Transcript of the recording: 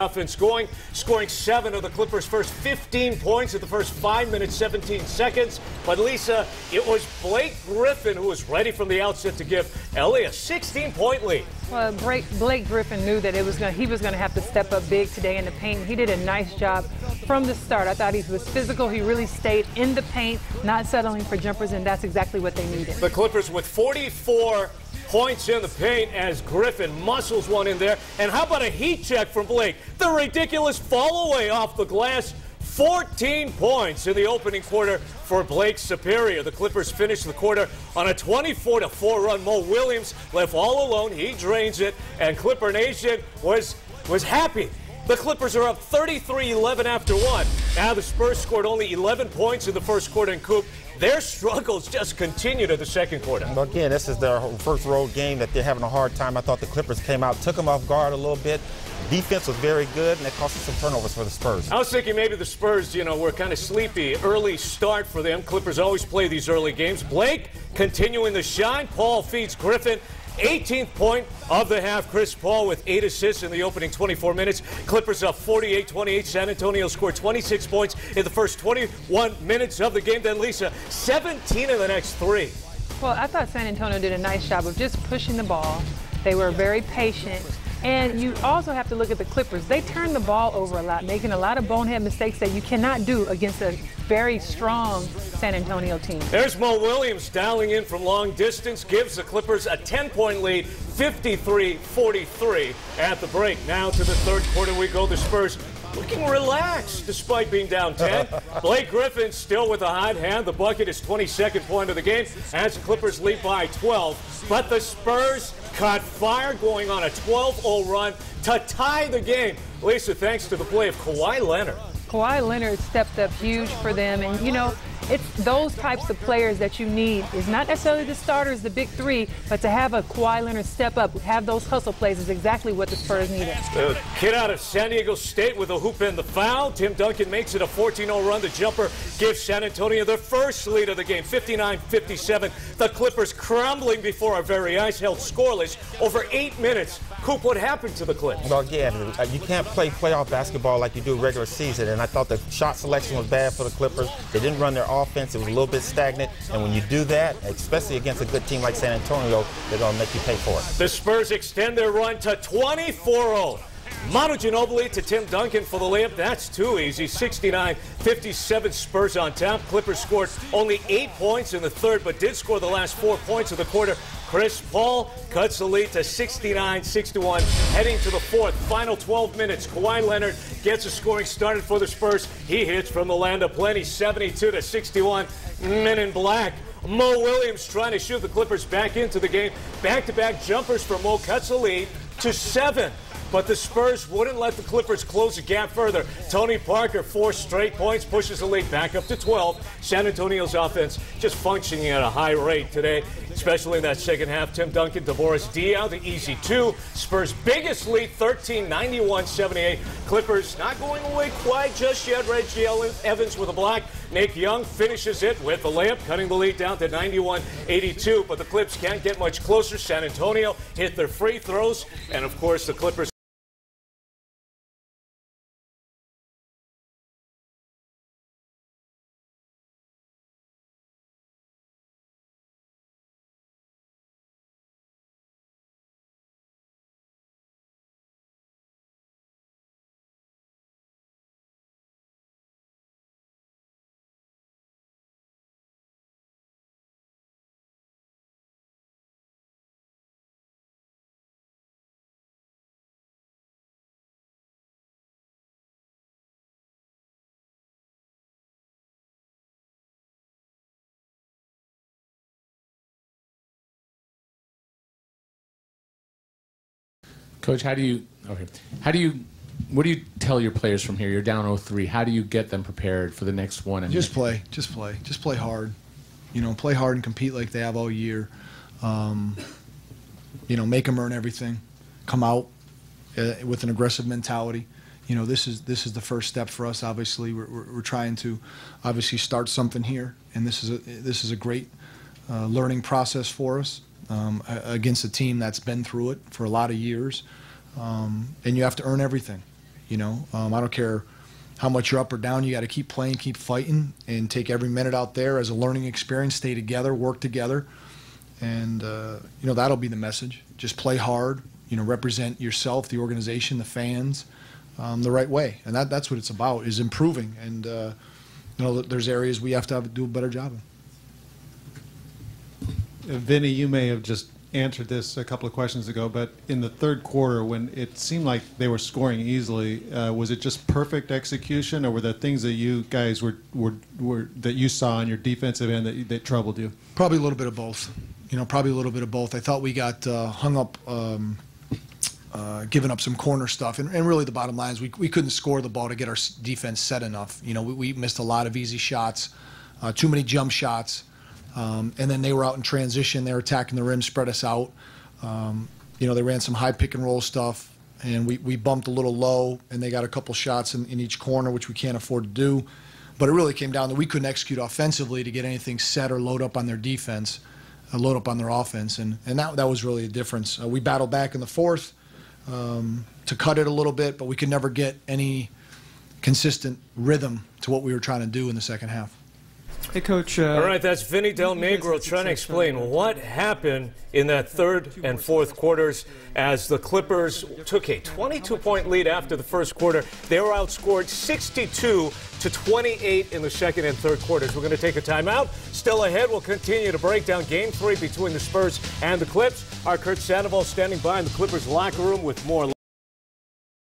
Offense scoring 7 of the Clippers' first 15 points in the first 5 minutes, 17 seconds. But, Lisa, it was Blake Griffin who was ready from the outset to give LA a 16-point lead. Well, Blake Griffin knew that he was going to have to step up big today in the paint. He did a nice job from the start. I thought he was physical. He really stayed in the paint, not settling for jumpers, and that's exactly what they needed. The Clippers with 44 points in the paint as Griffin muscles one in there. And how about a heat check from Blake? The ridiculous fall away off the glass. 14 points in the opening quarter for Blake Superior. The Clippers finished the quarter on a 24-4 run. Mo Williams left all alone. He drains it, and Clipper Nation was happy. The Clippers are up 33-11 after one. Now the Spurs scored only 11 points in the first quarter, and Coop, their struggles just continue to the second quarter. Well, again, this is their first road game that they're having a hard time. I thought the Clippers came out, took them off guard a little bit. Defense was very good, and it cost us some turnovers for the Spurs. I was thinking maybe the Spurs, were kind of sleepy. Early start for them. Clippers always play these early games. Blake continuing to shine. Paul feeds Griffin. 18th point of the half. Chris Paul with 8 assists in the opening 24 minutes. Clippers up 48-28. San Antonio scored 26 points in the first 21 minutes of the game. Then, Lisa, 17 in the next 3. Well, I thought San Antonio did a nice job of just pushing the ball. They were very patient. And you also have to look at the Clippers. They turn the ball over a lot, making a lot of bonehead mistakes that you cannot do against a very strong San Antonio team. There's Mo Williams dialing in from long distance, gives the Clippers a 10-point lead, 53-43 at the break. Now to the third quarter we go. The Spurs looking relaxed despite being down 10. Blake Griffin still with a hot hand. The bucket is 22nd point of the game as the Clippers lead by 12. But the Spurs caught fire, going on a 12-0 run to tie the game. Lisa, thanks to the play of Kawhi Leonard. Kawhi Leonard stepped up huge for them, and it's those types of players that you need. It's not necessarily the starters, the big three, but to have a Kawhi Leonard step up, have those hustle plays is exactly what the Spurs needed. The kid out of San Diego State with a hoop and the foul. Tim Duncan makes it a 14-0 run. The jumper gives San Antonio their first lead of the game, 59-57. The Clippers crumbling before our very eyes, held scoreless over 8 minutes. Coop, what happened to the Clips? Well, again, you can't play playoff basketball like you do regular season, and I thought the shot selection was bad for the Clippers. They didn't run their offense. It was a little bit stagnant, and when you do that, especially against a good team like San Antonio, they're going to make you pay for it. The Spurs extend their run to 24-0. Manu Ginobili to Tim Duncan for the layup. That's too easy. 69-57 Spurs on top. Clippers scored only 8 points in the third, but did score the last 4 points of the quarter. Chris Paul cuts the lead to 69-61. Heading to the fourth, final 12 minutes. Kawhi Leonard gets a scoring started for the Spurs. He hits from the land of plenty, 72-61. Men in black. Mo Williams trying to shoot the Clippers back into the game. Back-to-back jumpers for Mo, cuts the lead to 7. But the Spurs wouldn't let the Clippers close the gap further. Tony Parker, 4 straight points, pushes the lead back up to 12. San Antonio's offense just functioning at a high rate today, especially in that second half. Tim Duncan, DeBoris Diaw, the easy 2. Spurs' biggest lead, 13, 91-78. Clippers not going away quite just yet. Reggie Evans with a block. Nick Young finishes it with the layup, cutting the lead down to 91-82. But the Clips can't get much closer. San Antonio hit their free throws. And, of course, the Clippers Coach, what do you tell your players from here? You're down 0-3. How do you get them prepared for the next one? Just play hard. Play hard and compete like they have all year. Make them earn everything. Come out with an aggressive mentality. This is the first step for us. Obviously, we're trying to obviously start something here, and this is a great learning process for us against a team that's been through it for a lot of years. And you have to earn everything. I don't care how much you're up or down. You got to keep playing, keep fighting, and take every minute out there as a learning experience. Stay together, work together, and that'll be the message. Just play hard. Represent yourself, the organization, the fans, the right way, and that's what it's about, is improving. And there's areas we have to do a better job in. Vinny, you may have just answered this a couple of questions ago, but in the third quarter, when it seemed like they were scoring easily, was it just perfect execution, or were there things that you guys were that you saw on your defensive end that troubled you? Probably a little bit of both. I thought we got hung up, giving up some corner stuff, and really the bottom line is we couldn't score the ball to get our defense set enough. We missed a lot of easy shots, too many jump shots. And then they were out in transition. They were attacking the rim, spread us out. They ran some high pick and roll stuff, and we bumped a little low, and they got a couple shots in each corner, which we can't afford to do. But it really came down to we couldn't execute offensively to get anything set or load up on their defense, load up on their offense, and that was really a difference. We battled back in the fourth to cut it a little bit, but we could never get any consistent rhythm to what we were trying to do in the second half. Hey, Coach. All right, that's Vinny Del Negro trying to explain what happened in that third and fourth quarters as the Clippers took a 22-point lead after the first quarter. They were outscored 62-28 in the second and third quarters. We're going to take a timeout. Still ahead, we'll continue to break down Game 3 between the Spurs and the Clips. Our Kurt Sandoval standing by in the Clippers locker room with more.